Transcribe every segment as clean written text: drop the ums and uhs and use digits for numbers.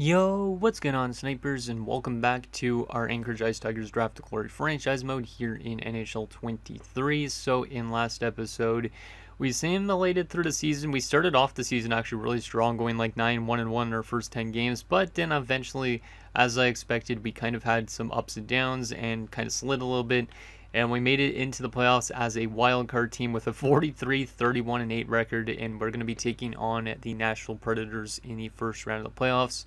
Yo, what's going on, snipers, and welcome back to our Anchorage Ice Tigers Draft the Glory franchise mode here in NHL 23. So in last episode, we simulated through the season. We started off the season actually really strong, going like 9-1-1 in our first 10 games, but then eventually, as I expected, we kind of had some ups and downs and kind of slid a little bit. And we made it into the playoffs as a wild card team with a 43-31-8 record, and we're going to be taking on the Nashville Predators in the first round of the playoffs.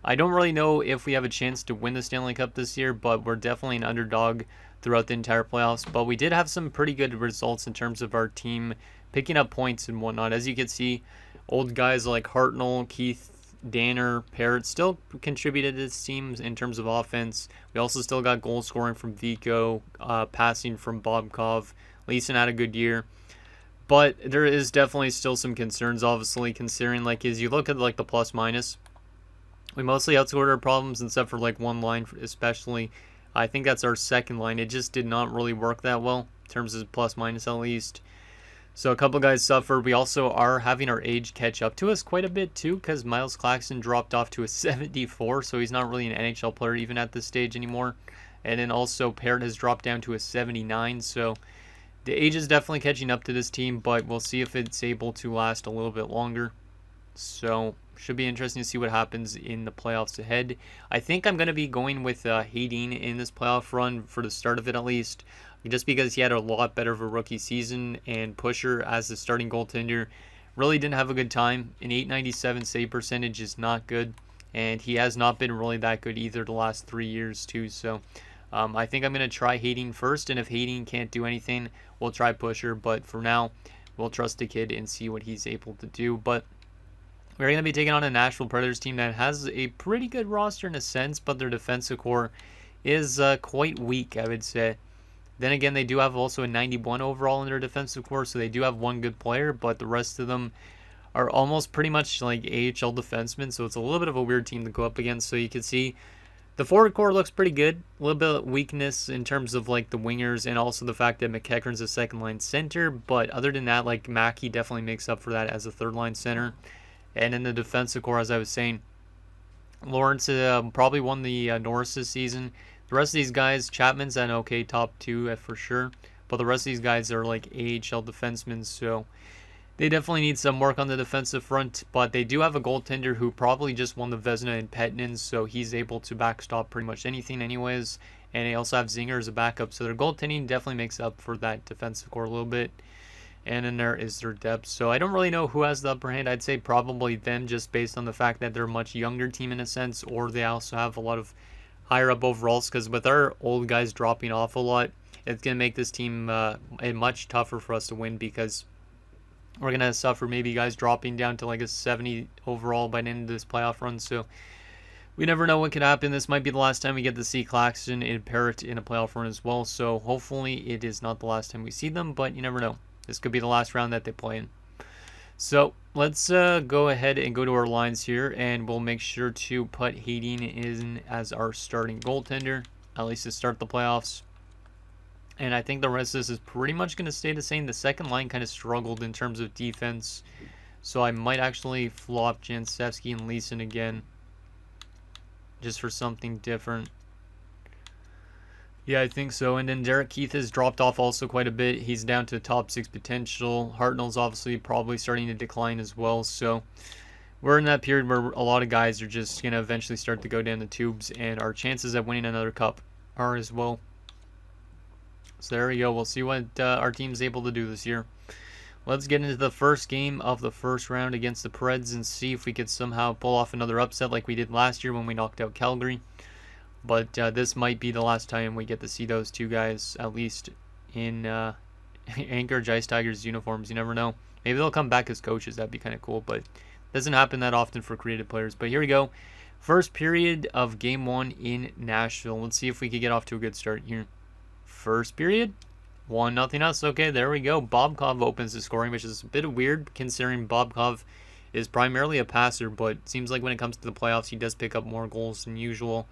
I don't really know if we have a chance to win the Stanley Cup this year, but we're definitely an underdog throughout the entire playoffs. But we did have some pretty good results in terms of our team picking up points and whatnot. As you can see, old guys like Hartnell, Keith, Danner, Parrott still contributed to this team in terms of offense. We also still got goal scoring from Vico, passing from Bobkov. Leeson had a good year. But there is definitely still some concerns, obviously, considering, like, as you look at, like, the plus-minus, we mostly outscored our problems except for like one line, especially. I think that's our second line. It just did not really work that well in terms of plus minus at least. So a couple guys suffered. We also are having our age catch up to us quite a bit too, because Miles Claxton dropped off to a 74, so he's not really an NHL player even at this stage anymore. And then also Parrott has dropped down to a 79, so the age is definitely catching up to this team, but we'll see if it's able to last a little bit longer. So should be interesting to see what happens in the playoffs ahead. I think I'm going to be going with Hayden in this playoff run for the start of it at least, just because he had a lot better of a rookie season, and Pusher as the starting goaltender really didn't have a good time. An 897 save percentage is not good, and he has not been really that good either the last 3 years too. So I think I'm going to try Hayden first, and if Hayden can't do anything, we'll try Pusher. But for now, we'll trust the kid and see what he's able to do. But we're going to be taking on a Nashville Predators team that has a pretty good roster in a sense, but their defensive core is quite weak, I would say. Then again, they do have also a 91 overall in their defensive core, so they do have one good player, but the rest of them are almost pretty much like AHL defensemen, so it's a little bit of a weird team to go up against. So you can see the forward core looks pretty good. A little bit of weakness in terms of like the wingers, and also the fact that McEachern's a second line center, but other than that, like Mackey definitely makes up for that as a third line center. And in the defensive core, as I was saying, Lawrence probably won the Norris this season. The rest of these guys, Chapman's an okay top two for sure, but the rest of these guys are like AHL defensemen, so they definitely need some work on the defensive front. But they do have a goaltender who probably just won the Vezina in Pettinen, so he's able to backstop pretty much anything anyways. And they also have Zinger as a backup, so their goaltending definitely makes up for that defensive core a little bit. And in there is their depth. So I don't really know who has the upper hand. I'd say probably them, just based on the fact that they're a much younger team in a sense, or they also have a lot of higher up overalls, because with our old guys dropping off a lot, it's going to make this team much tougher for us to win, because we're going to suffer maybe guys dropping down to like a 70 overall by the end of this playoff run. So we never know what could happen. This might be the last time we get to see Claxton and Parrott in a playoff run as well. So hopefully it is not the last time we see them, but you never know. This could be the last round that they play in. So let's go ahead and go to our lines here, and we'll make sure to put Hayden in as our starting goaltender, at least to start the playoffs. And I think the rest of this is pretty much going to stay the same. The second line kind of struggled in terms of defense, so I might actually flop Jansevsky and Leeson again, just for something different. Yeah, I think so. And then Derek Keith has dropped off also quite a bit. He's down to top 6 potential. Hartnell's obviously probably starting to decline as well. So we're in that period where a lot of guys are just going to eventually start to go down the tubes, and our chances of winning another cup are as well. So there we go. We'll see what our team's able to do this year. Let's get into the first game of the first round against the Preds and see if we could somehow pull off another upset like we did last year when we knocked out Calgary. But this might be the last time we get to see those two guys, at least in Anchorage Ice Tigers uniforms. You never know. Maybe they'll come back as coaches. That'd be kind of cool, but it doesn't happen that often for creative players. But here we go. First period of Game 1 in Nashville. Let's see if we can get off to a good start here. First period, 1-0 us. Okay, there we go. Bobkov opens the scoring, which is a bit weird considering Bobkov is primarily a passer, but it seems like when it comes to the playoffs, he does pick up more goals than usual.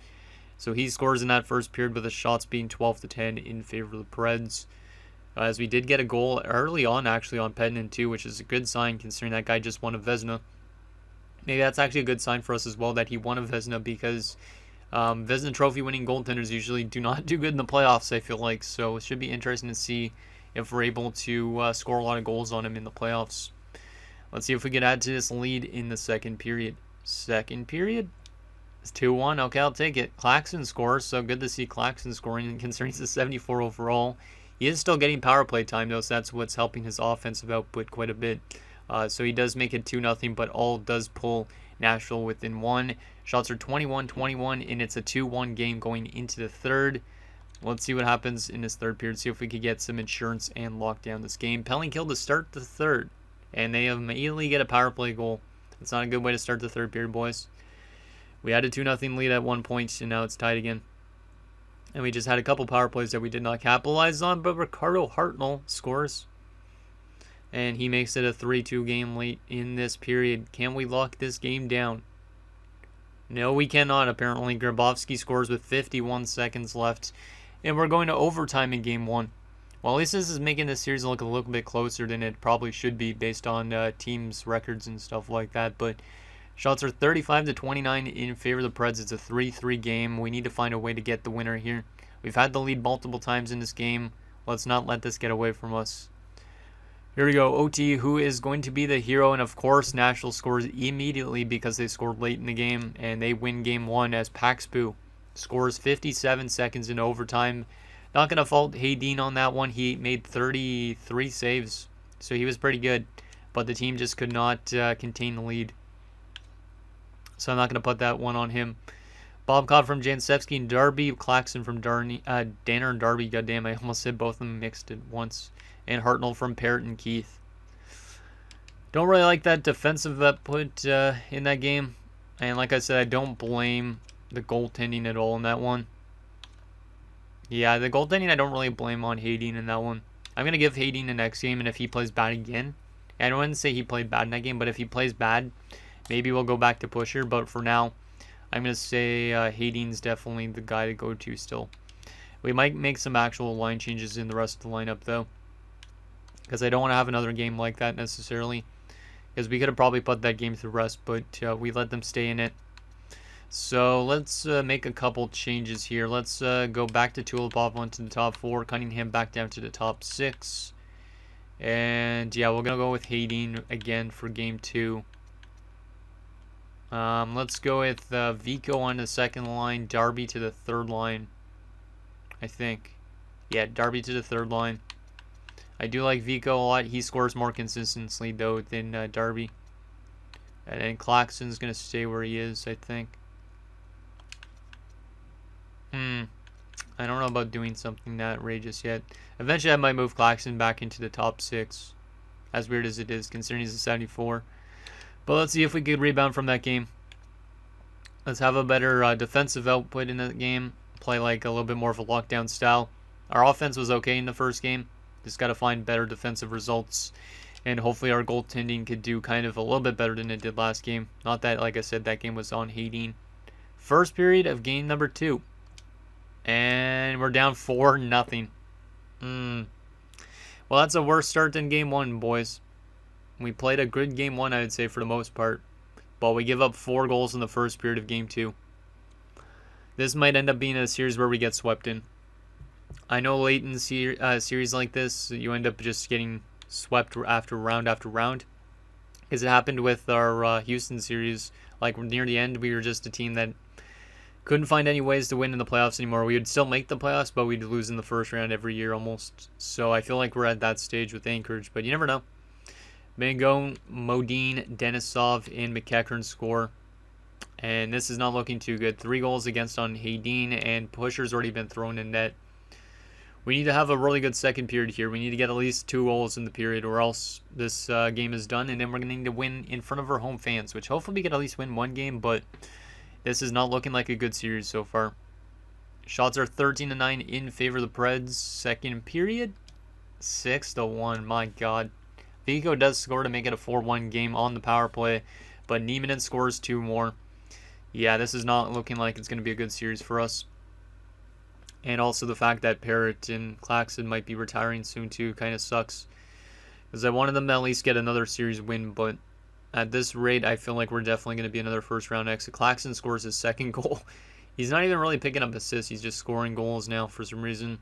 So he scores in that first period with the shots being 12-10 in favor of the Preds. As we did get a goal early on, actually, on Pettinen too, which is a good sign considering that guy just won a Vezina. maybe that's actually a good sign for us as well that he won a Vezina, because Vezina Trophy winning goaltenders usually do not do good in the playoffs, I feel like. So it should be interesting to see if we're able to score a lot of goals on him in the playoffs. Let's see if we can add to this lead in the second period. Second period? It's 2-1. Okay, I'll take it. Claxton scores, so good to see Claxton scoring, considering he's a 74 overall. He is still getting power play time, though, so that's what's helping his offensive output quite a bit. So he does make it 2-0, but all does pull Nashville within one. Shots are 21-21, and it's a 2-1 game going into the third. Let's see what happens in this third period. See if we could get some insurance and lock down this game. Penalty kill to start the third, and they immediately get a power play goal. That's not a good way to start the third period, boys. We had a 2-0 lead at one point, and now it's tied again. And we just had a couple power plays that we did not capitalize on, but Ricardo Hartnell scores. And he makes it a 3-2 game late in this period. Can we lock this game down? No, we cannot, apparently. Grabowski scores with 51 seconds left. And we're going to overtime in game one. Well, at least this is making this series look a little bit closer than it probably should be based on teams' records and stuff like that. But shots are 35-29 in favor of the Preds. It's a 3-3 game. We need to find a way to get the winner here. We've had the lead multiple times in this game. Let's not let this get away from us. Here we go. OT, who is going to be the hero? And of course, Nashville scores immediately because they scored late in the game. And they win game one as Paxbu scores 57 seconds in overtime. Not going to fault Haydeen on that one. He made 33 saves. So he was pretty good. But the team just could not contain the lead. So I'm not going to put that one on him. Bob Cobb from Jansevsky and Darby. Claxton from Danner and Darby. Goddamn, I almost said both of them mixed at once. And Hartnell from Parrott and Keith. Don't really like that defensive output in that game. And like I said, I don't blame the goaltending at all in that one. Yeah, the goaltending I don't really blame on Haydeen in that one. I'm going to give Haydeen the next game, and if he plays bad again, I don't want to say he played bad in that game, but if he plays bad, maybe we'll go back to Pusher. But for now, I'm going to say Haydeen's definitely the guy to go to still. We might make some actual line changes in the rest of the lineup, though, because I don't want to have another game like that necessarily, because we could have probably put that game through rest, but we let them stay in it. So let's make a couple changes here. Let's go back to Tulipov onto the top 4, Cunningham back down to the top 6. And yeah, we're going to go with Haydeen again for game 2. Let's go with Vico on the second line, Darby to the third line, I think. Yeah, Darby to the third line. I do like Vico a lot. He scores more consistently, though, than Darby. And then Claxton's going to stay where he is, I think. I don't know about doing something that outrageous yet. Eventually, I might move Claxton back into the top 6. As weird as it is, considering he's a 74. But let's see if we could rebound from that game. Let's have a better defensive output in that game. Play like a little bit more of a lockdown style. Our offense was okay in the first game. Just got to find better defensive results. And hopefully our goaltending could do kind of a little bit better than it did last game. Not that, like I said, that game was on Haydeen. First period of game number 2. And we're down 4-0. Well, that's a worse start than game 1, boys. We played a good game 1, I would say, for the most part. But we give up 4 goals in the first period of game 2. This might end up being a series where we get swept in. I know late in series like this, you end up just getting swept after round, because it happened with our Houston series. Like, near the end, we were just a team that couldn't find any ways to win in the playoffs anymore. We would still make the playoffs, but we'd lose in the first round every year almost. So I feel like we're at that stage with Anchorage, but you never know. Mango, Modine, Denisov, and McEachern score. And this is not looking too good. 3 goals against on Haydeen, and Pusher's already been thrown in net. We need to have a really good second period here. We need to get at least 2 goals in the period, or else this game is done, and then we're going to need to win in front of our home fans, which hopefully we can at least win 1 game, but this is not looking like a good series so far. Shots are 13-9 in favor of the Preds. Second period, 6-1. My God. Vico does score to make it a 4-1 game on the power play, but Nieminen scores 2 more. Yeah, this is not looking like it's going to be a good series for us. And also the fact that Parrott and Claxton might be retiring soon too kind of sucks, because I wanted them to at least get another series win, but At this rate, I feel like we're definitely going to be another first-round exit. Claxton scores his second goal. He's not even really picking up assists. He's just scoring goals now for some reason.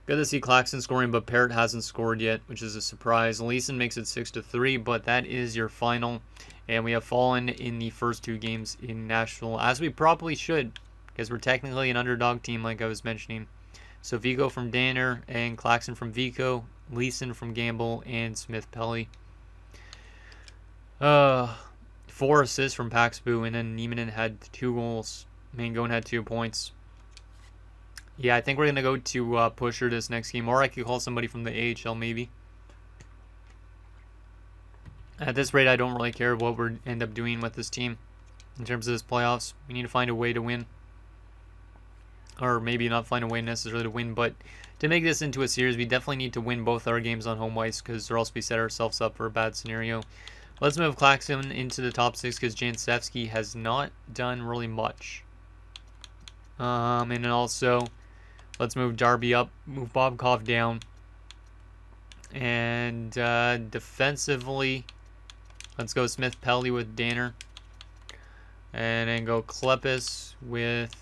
Good to see Claxton scoring, but Parrott hasn't scored yet, which is a surprise. Leeson makes it 6-3, but that is your final. And we have fallen in the first two games in Nashville, as we probably should, because we're technically an underdog team, like I was mentioning. So Vico from Danner, and Claxton from Vico, Leeson from Gamble, and Smith-Pelly. 4 assists from Paxbu, and then Nieminen had 2 goals. Mangone had 2 points. Yeah, I think we're going to go to Pusher this next game, or I could call somebody from the AHL maybe. At this rate, I don't really care what we end up doing with this team in terms of this playoffs. We need to find a way to win. Or maybe not find a way necessarily to win, but to make this into a series, we definitely need to win both our games on home ice, because or else we set ourselves up for a bad scenario. Let's move Claxton into the top 6, because Jancevski has not done really much. And then also, let's move Darby up, move Bobkov down. And defensively, let's go Smith-Pelly with Danner. And then go Klepis with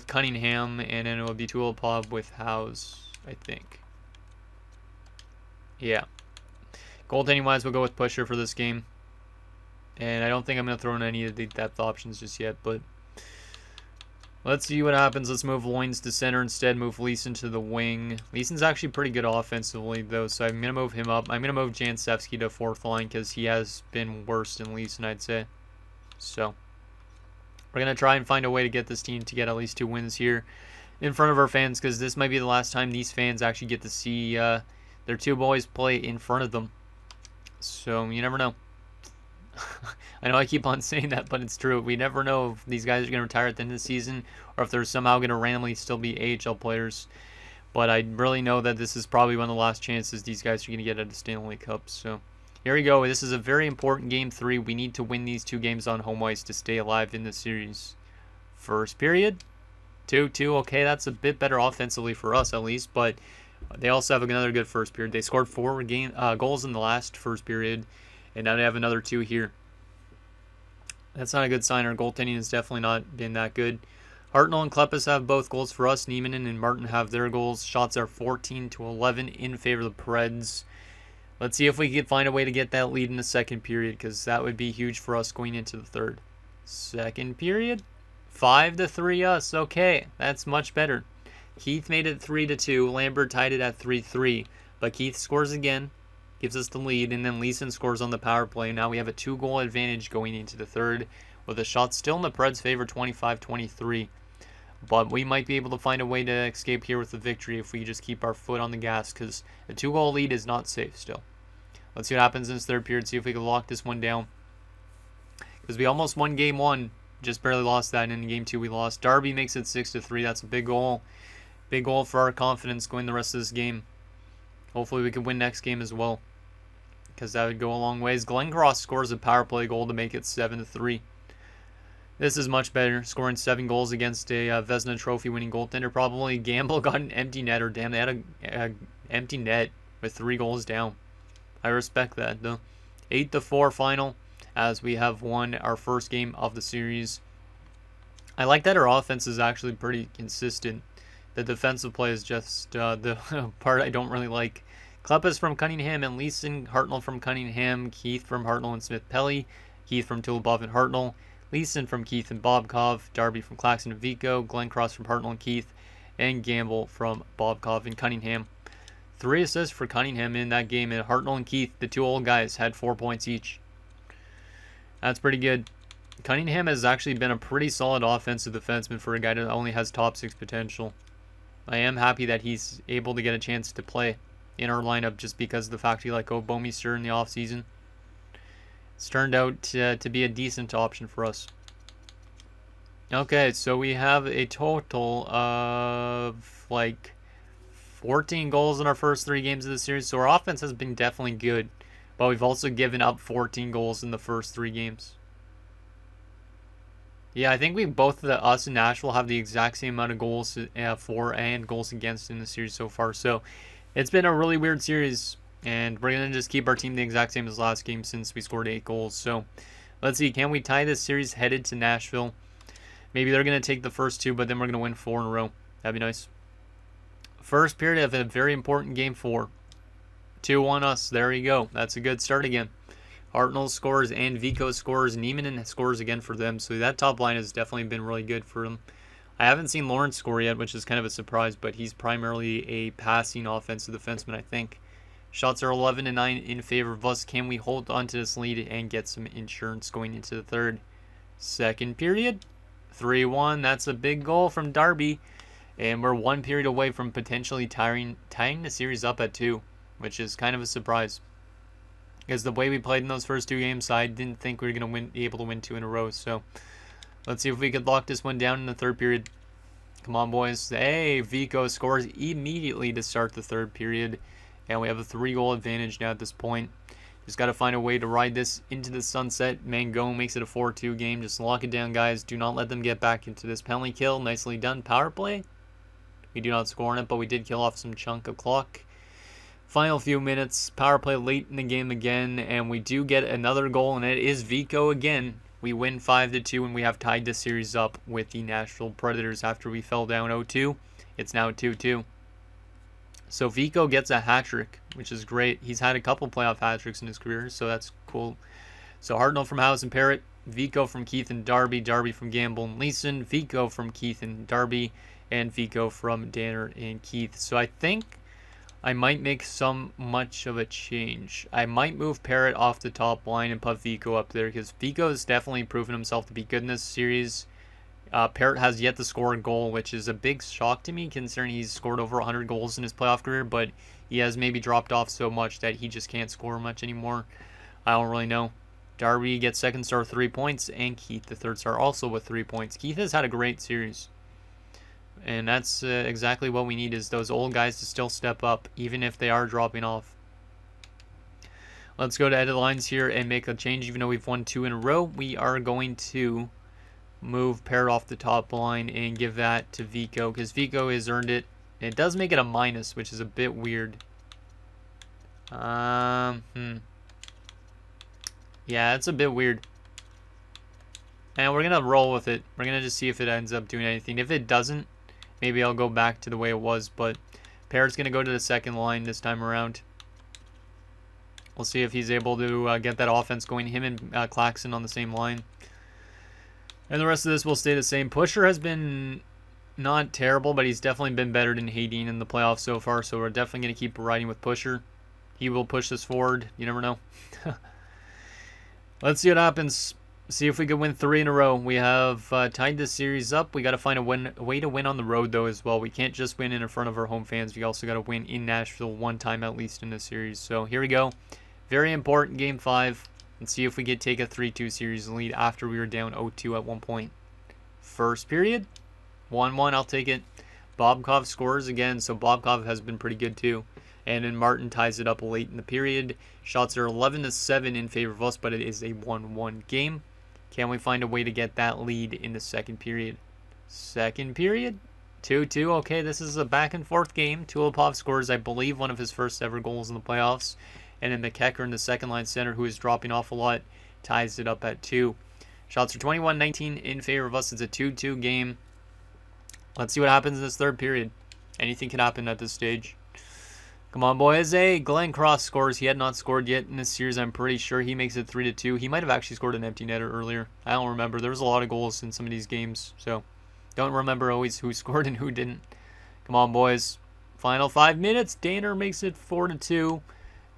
Cunningham, and then it will be Tulipov with House, I think. Yeah. Goaltending-wise, we'll go with Pusher for this game. And I don't think I'm going to throw in any of the depth options just yet, but let's see what happens. Let's move Loins to center instead, move Leeson to the wing. Leeson's actually pretty good offensively, though, so I'm going to move him up. I'm going to move Jancevski to fourth line, because he has been worse than Leeson, I'd say. So we're going to try and find a way to get this team to get at least 2 wins here in front of our fans, because this might be the last time these fans actually get to see their 2 boys play in front of them. So you never know. I know I keep on saying that, but it's true. We never know if these guys are going to retire at the end of the season, or if they're somehow going to randomly still be AHL players. But I really know that this is probably one of the last chances these guys are going to get at a Stanley Cup. So here we go. This is a very important Game 3. We need to win these 2 games on home ice to stay alive in the series. First period, 2-2. Okay, that's a bit better offensively for us at least, but they also have another good first period. They scored 4 goals in the last first period, and now they have another 2 here. That's not a good sign. Our goaltending has definitely not been that good. Hartnell and Klepis have both goals for us. Nieminen and Martin have their goals. Shots are 14-11 in favor of the Preds. Let's see if we can find a way to get that lead in the second period, because that would be huge for us going into the third. Second period, 5-3 us. Okay, that's much better. Keith made it 3-2. Lambert tied it at 3-3. But Keith scores again, gives us the lead, and then Leeson scores on the power play. Now we have a 2-goal advantage going into the third, with a shot still in the Preds' favor, 25-23. But we might be able to find a way to escape here with the victory if we just keep our foot on the gas, because a 2-goal lead is not safe still. Let's see what happens in this third period, see if we can lock this one down. Because we almost won Game 1, just barely lost that, and in Game 2 we lost. Darby makes it 6-3. That's a big goal. Big goal for our confidence going the rest of this game. Hopefully we can win next game as well, because that would go a long ways. Glencross scores a power play goal to make it 7-3. This is much better, scoring 7 goals against a Vezina Trophy winning goaltender. Probably Gamble got an empty netter. Damn, they had an empty net with 3 goals down. I respect that, though. 8-4 final, as we have won our first game of the series. I like that our offense is actually pretty consistent. The defensive play is just the part I don't really like. Klepis from Cunningham and Leeson, Hartnell from Cunningham, Keith from Hartnell and Smith-Pelly, Keith from Tulipov and Hartnell, Leeson from Keith and Bobkov, Darby from Claxton and Vico, Glencross from Hartnell and Keith, and Gamble from Bobkov and Cunningham. 3 assists for Cunningham in that game, and Hartnell and Keith, the 2 old guys, had 4 points each. That's pretty good. Cunningham has actually been a pretty solid offensive defenseman for a guy that only has top 6 potential. I am happy that he's able to get a chance to play in our lineup just because of the fact he let go of Bouwmeester in the offseason. It's turned out to be a decent option for us. Okay, so we have a total of like 14 goals in our first 3 games of the series. So our offense has been definitely good, but we've also given up 14 goals in the first 3 games. Yeah, I think we both, us and Nashville, have the exact same amount of goals for and goals against in the series so far. So it's been a really weird series. And we're going to just keep our team the exact same as last game since we scored 8 goals. So let's see. Can we tie this series headed to Nashville? Maybe they're going to take the first 2, but then we're going to win 4 in a row. That'd be nice. First period of a very important game 4. 2-1 us. There you go. That's a good start again. Hartnell scores and Vico scores. Nieminen scores again for them. So that top line has definitely been really good for them. I haven't seen Lawrence score yet, which is kind of a surprise, but he's primarily a passing offensive defenseman, I think. Shots are 11-9 in favor of us. Can we hold on to this lead and get some insurance going into the third? Second period, 3-1. That's a big goal from Darby. And we're 1 period away from potentially tying the series up at 2, which is kind of a surprise. Because the way we played in those first 2 games, I didn't think we were going to be able to win 2 in a row. So let's see if we could lock this one down in the third period. Come on, boys. Hey, Vico scores immediately to start the third period. And we have a 3-goal advantage now at this point. Just got to find a way to ride this into the sunset. Mango makes it a 4-2 game. Just lock it down, guys. Do not let them get back into this penalty kill. Nicely done. Power play. We do not score on it, but we did kill off some chunk of clock. Final few minutes. Power play late in the game again. And we do get another goal, and it is Vico again. We win 5-2, and we have tied the series up with the Nashville Predators after we fell down 0-2. It's now 2-2. So Vico gets a hat trick, which is great. He's had a couple playoff hat tricks in his career, so that's cool. So Hartnell from House and Parrott, Vico from Keith and Darby, Darby from Gamble and Leeson, Vico from Keith and Darby, and Vico from Danner and Keith. So I think I might make much of a change. I might move Parrott off the top line and put Vico up there, because Vico has definitely proven himself to be good in this series. Parrott has yet to score a goal, which is a big shock to me considering he's scored over 100 goals in his playoff career, but he has maybe dropped off so much that he just can't score much anymore. I don't really know. Darby gets second star 3 points, and Keith the third star also with 3 points. Keith has had a great series, and that's exactly what we need, is those old guys to still step up even if they are dropping off. Let's go to edit lines here and make a change. Even though we've won 2 in a row, we are going to move Parrott off the top line and give that to Vico, because Vico has earned it. It does make it a minus, which is a bit weird. Yeah, it's a bit weird. And we're going to roll with it. We're going to just see if it ends up doing anything. If it doesn't, maybe I'll go back to the way it was. But Parrott's going to go to the second line this time around. We'll see if he's able to get that offense going. Him and Claxton on the same line. And the rest of this will stay the same. Pusher has been not terrible, but he's definitely been better than Hayden in the playoffs so far. So we're definitely going to keep riding with Pusher. He will push this forward. You never know. Let's see what happens. See if we can win 3 in a row. We have tied this series up. We got to find a way to win on the road, though, as well. We can't just win in front of our home fans. We also got to win in Nashville one time at least in this series. So here we go. Very important game 5. Let's see if we could take a 3-2 series lead after we were down 0-2 at one point. First period, 1-1. I'll take it. Bobkov scores again, so Bobkov has been pretty good too. And then Martin ties it up late in the period. Shots are 11-7 in favor of us, but it is a 1-1 game. Can we find a way to get that lead in the second period? Second period, 2-2. Okay, this is a back and forth game. Tulipov scores, I believe, one of his first ever goals in the playoffs. And then McKecker in the second line center, who is dropping off a lot, ties it up at 2. Shots are 21-19 in favor of us. It's a 2-2 game. Let's see what happens in this third period. Anything can happen at this stage. Come on, boys. Hey, Glenn Cross scores. He had not scored yet in this series. I'm pretty sure he makes it 3-2. He might have actually scored an empty netter earlier. I don't remember. There was a lot of goals in some of these games, so don't remember always who scored and who didn't. Come on, boys. Final 5 minutes. Danner makes it 4-2.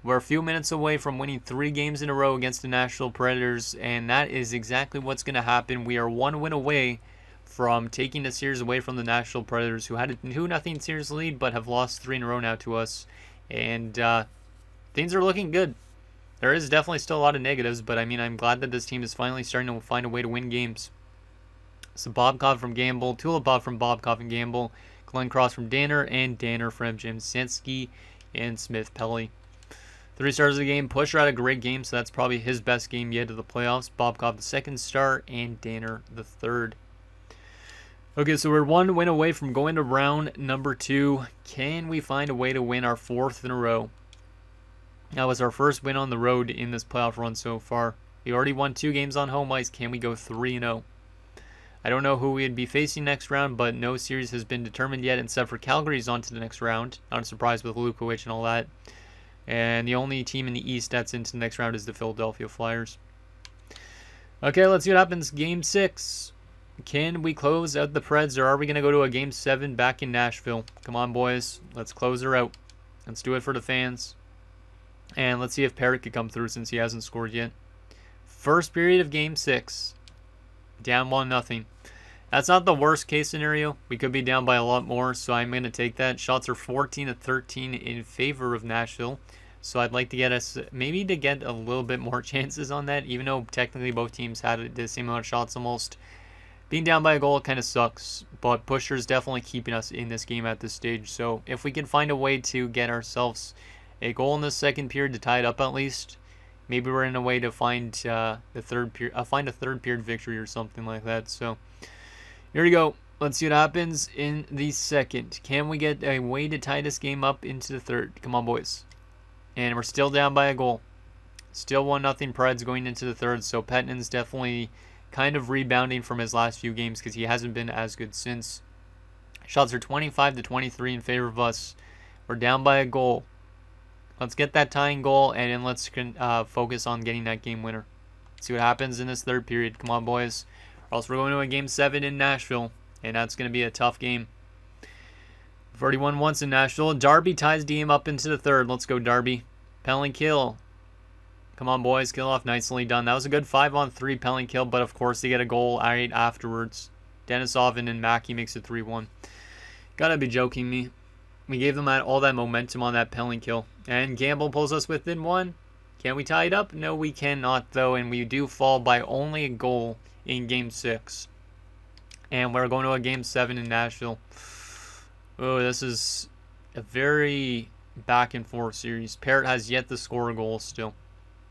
We're a few minutes away from winning 3 games in a row against the Nashville Predators, and that is exactly what's going to happen. We are 1 win away from taking the series away from the Nashville Predators, who had a 2-0 series lead, but have lost 3 in a row now to us. And things are looking good. There is definitely still a lot of negatives, but I mean, I'm glad that this team is finally starting to find a way to win games. So Bobkov from Gamble, Tulipov from Bobkov and Gamble, Glenn Cross from Danner, and Danner from Jemczynski and Smith Pelly. 3 stars of the game. Pusher had a great game, so that's probably his best game yet of the playoffs. Bobkov the second star, and Danner the third. Okay, so we're 1 win away from going to round number 2. Can we find a way to win our 4th in a row? That was our first win on the road in this playoff run so far. We already won 2 games on home ice. Can we go 3-0? I don't know who we'd be facing next round, but no series has been determined yet, except for Calgary's on to the next round. Not a surprise with Lukowicz and all that. And the only team in the East that's into the next round is the Philadelphia Flyers. Okay, let's see what happens. Game 6. Can we close out the Preds, or are we going to go to a Game 7 back in Nashville? Come on, boys. Let's close her out. Let's do it for the fans. And let's see if Parrott could come through since he hasn't scored yet. First period of Game 6. Down 1-0. That's not the worst case scenario. We could be down by a lot more, so I'm going to take that. Shots are 14-13 in favor of Nashville. So I'd like to get us, maybe to get a little bit more chances on that, even though technically both teams had the same amount of shots almost. Being down by a goal kind of sucks, but Pusher's definitely keeping us in this game at this stage. So if we can find a way to get ourselves a goal in the second period to tie it up at least, maybe we're in a way to find the third period, find a third period victory or something like that. So here we go. Let's see what happens in the second. Can we get a way to tie this game up into the third? Come on, boys. And we're still down by a goal. Still 1-0 Preds going into the third. So Pettinen's definitely kind of rebounding from his last few games because he hasn't been as good since. Shots are 25-23 in favor of us. We're down by a goal. Let's get that tying goal, and then let's focus on getting that game winner. See what happens in this third period. Come on, boys. Or else we're going to a Game 7 in Nashville, and that's going to be a tough game. We've already won once in Nashville. Darby ties the game up into the third. Let's go, Darby. Penalty kill. Come on, boys. Kill off nicely done. That was a good 5-on-3 penalty kill, but of course they get a goal right afterwards. Denisov and Mackey makes it 3-1. Gotta be joking me. We gave them all that momentum on that penalty kill. And Gamble pulls us within 1. Can we tie it up? No, we cannot, though. And we do fall by only a goal in Game 6. And we're going to a Game 7 in Nashville. Oh, this is a very back-and-forth series. Parrott has yet to score a goal still.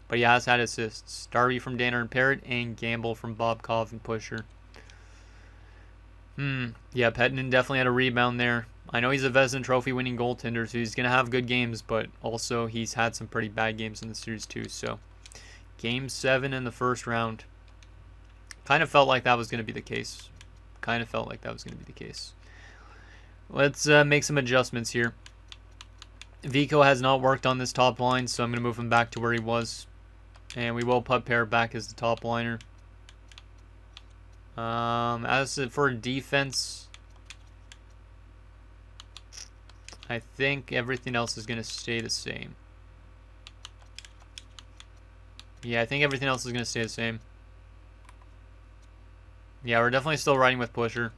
But he has had assists. Darby from Danner and Parrott, and Gamble from Bobkov and Pusher. Yeah, Pettinen definitely had a rebound there. I know he's a Vezina Trophy winning goaltender, so he's going to have good games, but also he's had some pretty bad games in the series too. So, Game 7 in the first round. Kind of felt like that was going to be the case. Let's make some adjustments here. Vico has not worked on this top line, so I'm going to move him back to where he was. And we will put Parrott back as the top liner. As for defense, I think everything else is going to stay the same. Yeah, I think everything else is going to stay the same. Yeah, we're definitely still riding with Pusher.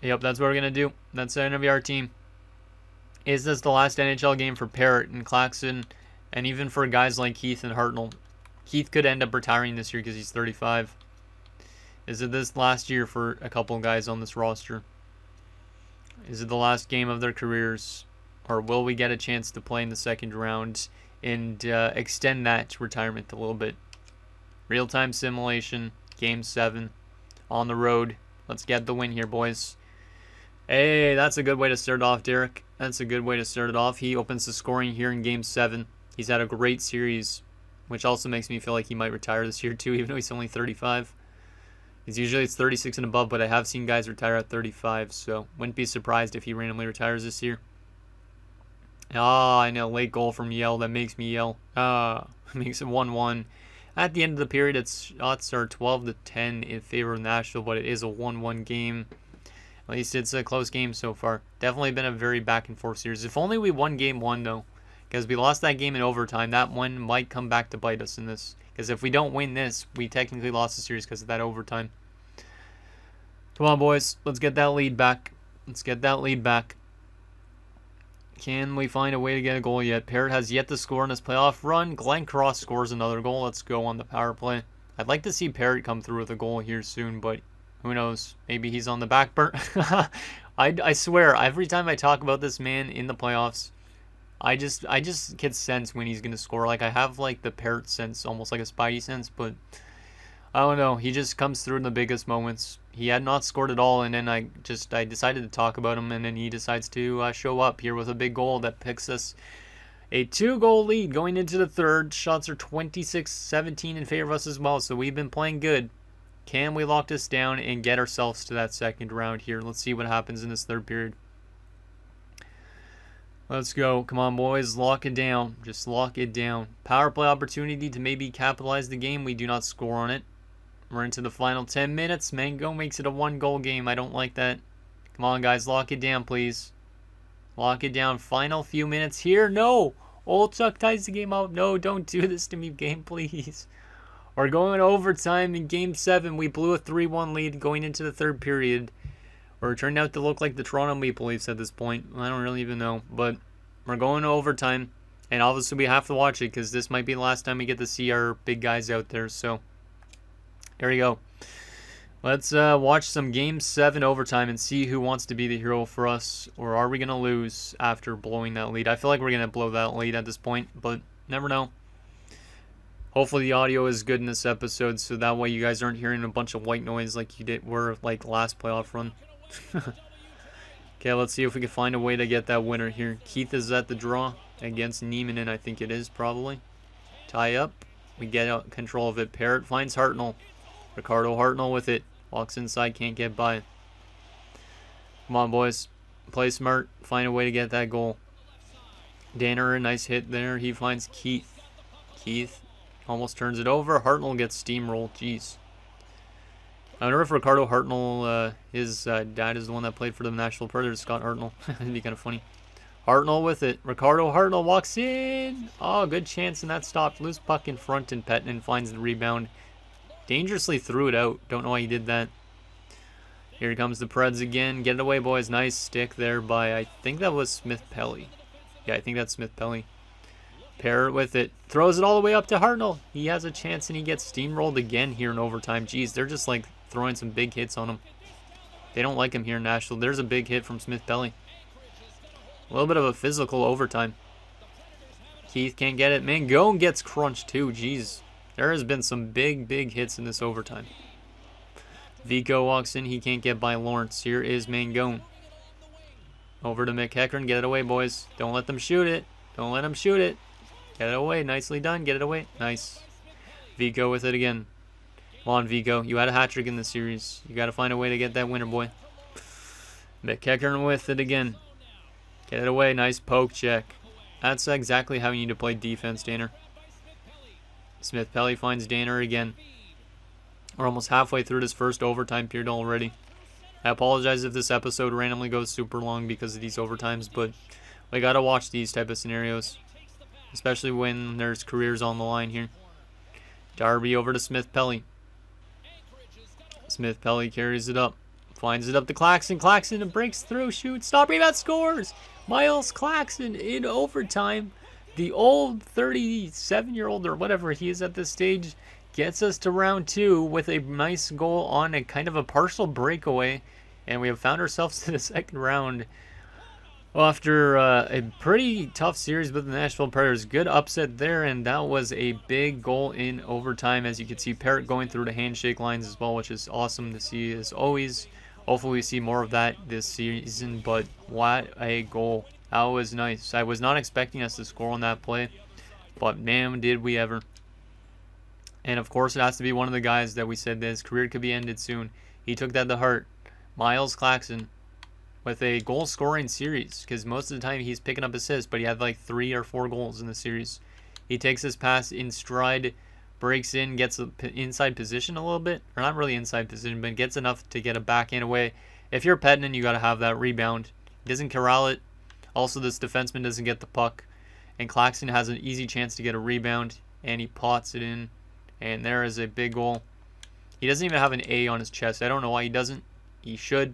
Yep, that's what we're going to do. That's going to be our team. Is this the last NHL game for Parrott and Claxton, and even for guys like Keith and Hartnell? Keith could end up retiring this year because he's 35. Is it this last year for a couple guys on this roster? Is it the last game of their careers? Or will we get a chance to play in the second round and extend that retirement a little bit? Real-time simulation, Game 7, on the road. Let's get the win here, boys. Hey, that's a good way to start off, Derek. That's a good way to start it off. He opens the scoring here in Game 7. He's had a great series, which also makes me feel like he might retire this year too, even though he's only 35. Usually it's 36 and above, but I have seen guys retire at 35, so wouldn't be surprised if he randomly retires this year. Ah, I know, late goal from Yell. That makes me yell. Makes it 1-1. At the end of the period, its shots are 12-10 in favor of Nashville, but it is a 1-1 game. At least it's a close game so far. Definitely been a very back-and-forth series. If only we won Game 1, though. Because we lost that game in overtime. That one might come back to bite us in this. Because if we don't win this, we technically lost the series because of that overtime. Come on, boys. Let's get that lead back. Can we find a way to get a goal yet? Parrott has yet to score in this playoff run. Glenn Cross scores another goal. Let's go on the power play. I'd like to see Parrott come through with a goal here soon, but who knows? Maybe he's on the back burner. I swear, every time I talk about this man in the playoffs, I just get sense when he's gonna score. Like I have like the Parrott sense, almost like a Spidey sense, but I don't know. He just comes through in the biggest moments. He had not scored at all, and then I decided to talk about him, and then he decides to show up here with a big goal that picks us A 2-goal lead going into the third. Shots are 26-17 in favor of us as well, so we've been playing good. Can we lock this down and get ourselves to that second round here? Let's see what happens in this third period. Let's go. Come on, boys. Lock it down. Just lock it down. Power play opportunity to maybe capitalize the game. We do not score on it. We're into the final 10 minutes. Mango makes it a 1-goal game. I don't like that. Come on, guys. Lock it down, please. Lock it down. Final few minutes here. No. Old Chuck ties the game up. No, don't do this to me, game, please. We're going overtime in Game 7. We blew a 3-1 lead going into the third period. We're turning out to look like the Toronto Maple Leafs at this point. I don't really even know. But we're going to overtime. And obviously we have to watch it because this might be the last time we get to see our big guys out there. So, here we go. Let's watch some Game 7 overtime and see who wants to be the hero for us. Or are we going to lose after blowing that lead? I feel like we're going to blow that lead at this point, but never know. Hopefully the audio is good in this episode, so that way you guys aren't hearing a bunch of white noise like were like last playoff run. Okay, let's see if we can find a way to get that winner here. Keith is at the draw against Neiman, and I think it is probably. Tie up. We get out control of it. Parrott finds Hartnell. Ricardo Hartnell with it. Walks inside, can't get by. Come on, boys. Play smart. Find a way to get that goal. Danner, a nice hit there. He finds Keith. Keith almost turns it over. Hartnell gets steamrolled. Jeez. I wonder if Ricardo Hartnell, his dad is the one that played for the Nashville Predators, Scott Hartnell. That'd be kind of funny. Hartnell with it. Ricardo Hartnell walks in. Oh, good chance, and that stopped. Loose puck in front, and Pettinen finds the rebound. Dangerously threw it out. Don't know why he did that. Here comes the Preds again. Get it away, boys. Nice stick there by, I think that was Smith-Pelly. Yeah, I think that's Smith-Pelly. Parrott with it. Throws it all the way up to Hartnell. He has a chance, and he gets steamrolled again here in overtime. Jeez, they're just like throwing some big hits on him. They don't like him here in Nashville. There's a big hit from Smith-Pelly. A little bit of a physical overtime. Keith can't get it. Mangone gets crunched too. Jeez. There has been some big hits in this overtime. Vico walks in. He can't get by Lawrence. Here is Mangone. Over to McEachern. Get it away, boys. Don't let them shoot it. Don't let them shoot it. Get it away. Nicely done. Get it away. Nice. Vico with it again. Come on, Vico. You had a hat trick in this series. You got to find a way to get that winner, boy. McEachern with it again. Get it away. Nice poke check. That's exactly how you need to play defense, Danner. Smith-Pelly finds Danner again. We're almost halfway through this first overtime period already. I apologize if this episode randomly goes super long because of these overtimes, but we gotta watch these type of scenarios, especially when there's careers on the line here. Darby over to Smith-Pelly. Smith-Pelly carries it up. Finds it up to Claxton. Claxton breaks through. Shoots. Stop. Rebound. Scores. Miles Claxton in overtime. The old 37-year-old or whatever he is at this stage gets us to round 2 with a nice goal on a kind of a partial breakaway. And we have found ourselves to the second round. After a pretty tough series with the Nashville Predators. Good upset there, and that was a big goal in overtime. As you can see, Parrott going through the handshake lines as well, which is awesome to see as always. Hopefully we see more of that this season, but what a goal. That was nice. I was not expecting us to score on that play, but man, did we ever. And of course, it has to be one of the guys that we said that his career could be ended soon. He took that to heart. Miles Claxton with a goal-scoring series, because most of the time he's picking up assists, but he had like 3 or 4 goals in the series. He takes his pass in stride, breaks in, gets an inside position a little bit, or not really inside position, but gets enough to get a backhand away. If you're Pettinen, you got to have that rebound. He doesn't corral it. Also, this defenseman doesn't get the puck, and Claxton has an easy chance to get a rebound, and he pots it in, and there is a big goal. He doesn't even have an A on his chest. I don't know why he doesn't. He should.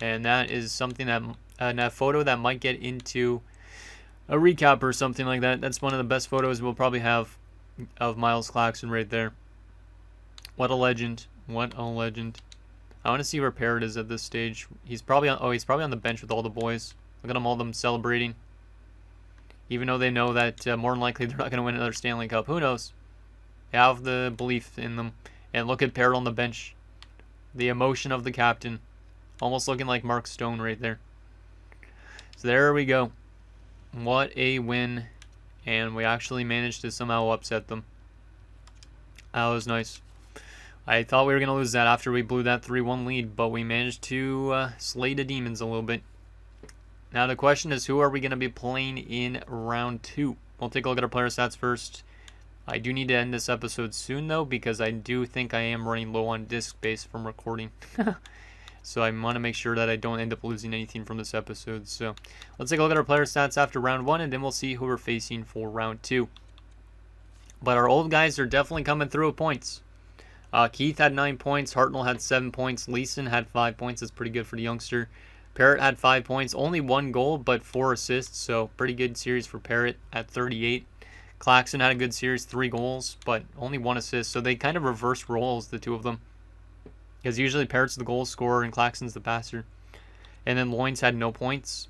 And that is something that a photo that might get into a recap or something like that. That's one of the best photos we'll probably have of Miles Claxton right there. What a legend. What a legend. I want to see where Parrott is at this stage. He's probably on the bench with all the boys. Look at them, all them celebrating. Even though they know that more than likely they're not going to win another Stanley Cup. Who knows? They have the belief in them. And look at Parrott on the bench. The emotion of the captain. Almost looking like Mark Stone right there. So there we go. What a win and we actually managed to somehow upset them. That was nice. I thought we were going to lose that after we blew that 3-1 lead, but we managed to slay the demons a little bit. Now the question is, who are we going to be playing in round 2? We'll take a look at our player stats first. I do need to end this episode soon, though, because I do think I am running low on disk space from recording. So I want to make sure that I don't end up losing anything from this episode. So let's take a look at our player stats after round 1, and then we'll see who we're facing for round 2. But our old guys are definitely coming through with points. Keith had 9 points. Hartnell had 7 points. Leeson had 5 points. That's pretty good for the youngster. Parrott had 5 points. Only 1 goal, but 4 assists. So pretty good series for Parrott at 38. Claxton had a good series, 3 goals, but only 1 assist. So they kind of reversed roles, the two of them. Because usually Parrott's the goal scorer and Claxton's the passer. And then Loins had no points.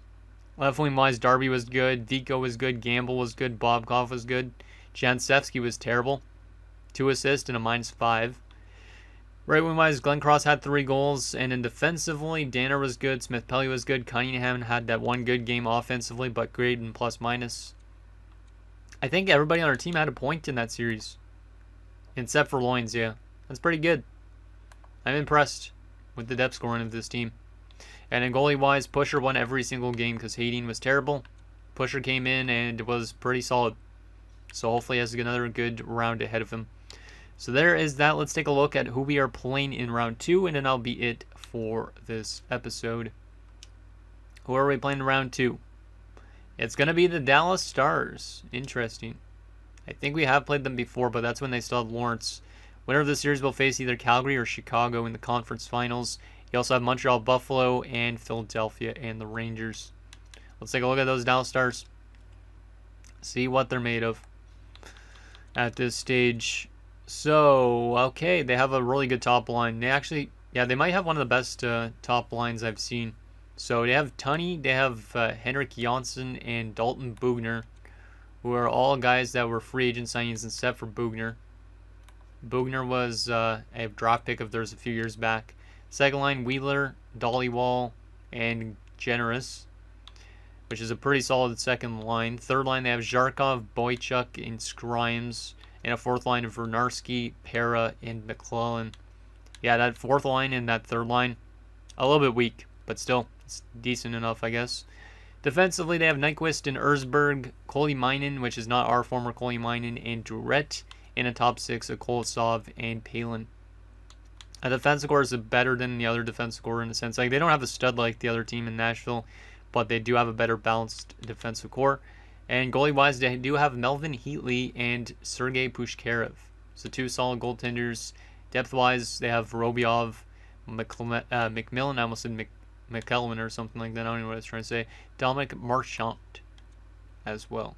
Left wing wise, Darby was good. Vico was good. Gamble was good. Bobkov was good. Jansevsky was terrible. 2 assists and a -5. Right wing wise, Glenn Cross had 3 goals. And then defensively, Danner was good. Smith Pelly was good. Cunningham had that 1 good game offensively, but grade and plus-minus. I think everybody on our team had a point in that series. Except for Loins, yeah. That's pretty good. I'm impressed with the depth scoring of this team. And then goalie-wise, Pusher won every single game because Hayden was terrible. Pusher came in and was pretty solid. So hopefully he has another good round ahead of him. So there is that. Let's take a look at who we are playing in round 2, and then that'll be it for this episode. Who are we playing in round 2? It's going to be the Dallas Stars. Interesting. I think we have played them before, but that's when they still had Lawrence. Winner of the series will face either Calgary or Chicago in the conference finals. You also have Montreal, Buffalo, and Philadelphia and the Rangers. Let's take a look at those Dallas Stars. See what they're made of at this stage. So, okay, they have a really good top line. They actually, yeah, they might have one of the best top lines I've seen. So they have Tunney, they have Henrik Jansson, and Dalton Bugner, who are all guys that were free agent signings except for Bugner. Bugner was a draft pick of theirs a few years back. Second line, Wheeler, Dollywall, and Generous, which is a pretty solid second line. Third line, they have Zharkov, Boychuk, and Scrimes. And a fourth line of Vernarski, Para, and McClellan. Yeah, that fourth line and that third line, a little bit weak, but still, it's decent enough, I guess. Defensively, they have Nyquist and Erzberg, Kolymynen, which is not our former Kolymynen, and Durett. In a top 6 of Kolosov and Palin. A defensive core is better than the other defensive core in a sense. Like, they don't have a stud like the other team in Nashville, but they do have a better balanced defensive core. And goalie-wise, they do have Melvin Heatley and Sergei Pushkarev. So 2 solid goaltenders. Depth-wise, they have Robiov, McMillan, I almost said McKelvin or something like that. I don't know what I was trying to say. Dominic Marchant as well.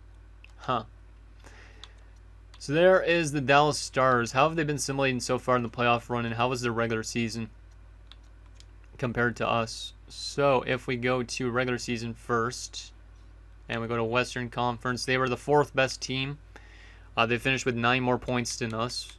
Huh. So there is the Dallas Stars. How have they been simulating so far in the playoff run, and how was their regular season compared to us? So if we go to regular season first, and we go to Western Conference, they were the 4th best team. They finished with 9 more points than us.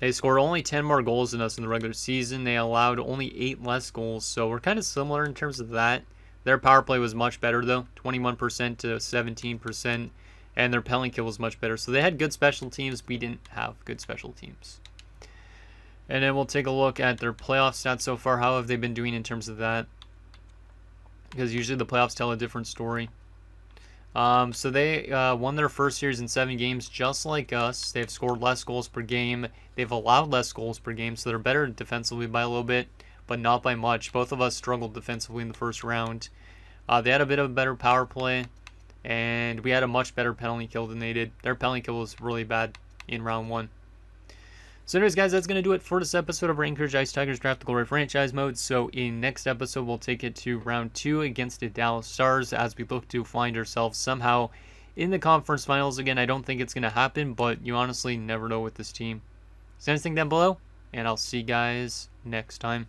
They scored only 10 more goals than us in the regular season. They allowed only 8 less goals, so we're kind of similar in terms of that. Their power play was much better, though, 21% to 17%, and their penalty kill was much better. So they had good special teams. We didn't have good special teams. And then we'll take a look at their playoff stats so far. How have they been doing in terms of that? Because usually the playoffs tell a different story. So they won their first series in 7 games, just like us. They've scored less goals per game. They've allowed less goals per game, so they're better defensively by a little bit, but not by much. Both of us struggled defensively in the first round. They had a bit of a better power play, and we had a much better penalty kill than they did. Their penalty kill was really bad in round 1. So anyways, guys, that's going to do it for this episode of our Anchorage Ice Tigers Draft the Glory franchise mode. So in next episode, we'll take it to round 2 against the Dallas Stars as we look to find ourselves somehow in the conference finals. Again, I don't think it's going to happen, but you honestly never know with this team. Send anything down below, and I'll see you guys next time.